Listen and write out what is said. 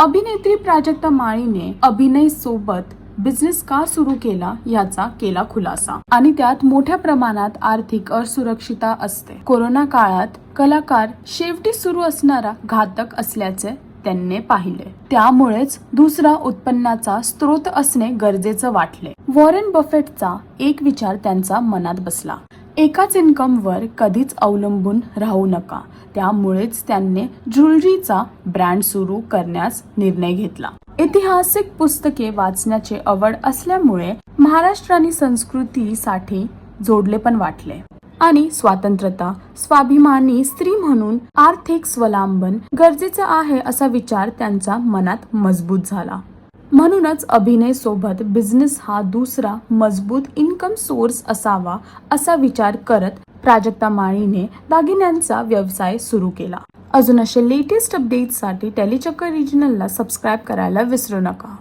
अभिनेत्री प्राजक्ता माळीने अभिनय सोबत बिझनेस का सुरू केला याचा केला खुलासा आणि त्यात मोठ्या प्रमाणात आर्थिक असुरक्षितता असते। कोरोना काळात कलाकार शेवटी सुरू असणारा घातक असल्याचे त्यांनी पाहिले, त्यामुळेच दुसरा उत्पन्नाचा स्रोत असणे गरजेचे वाटले। वॉरेन बफेटचा एक विचार त्यांच्या मनात बसला, एकाच इन्कमवर कधीच अवलंबून राहू नका। त्यामुळेच त्यांनी ज्वेलरीचा ब्रँड सुरू करण्यास निर्णय घेतला। ऐतिहासिक पुस्तके वाचण्याची आवड असल्यामुळे महाराष्ट्र आणि संस्कृतीसाठी जोडले पण वाटले आणि स्वातंत्र्यता, स्वाभिमानी स्त्री म्हणून आर्थिक स्वावलंबन गरजेचे आहे असा विचार त्यांच्या मनात मजबूत झाला। म्हणूनच अभिनय सोबत बिझनेस हा दुसरा मजबूत इन्कम सोर्स असावा असा विचार करत प्राजक्ता माळीने दागिन्यांचा व्यवसाय सुरू केला। अजून असे लेटेस्ट अपडेट्ससाठी टेलीचक्कर रिजनलला सबस्क्राइब करायला विसरू नका।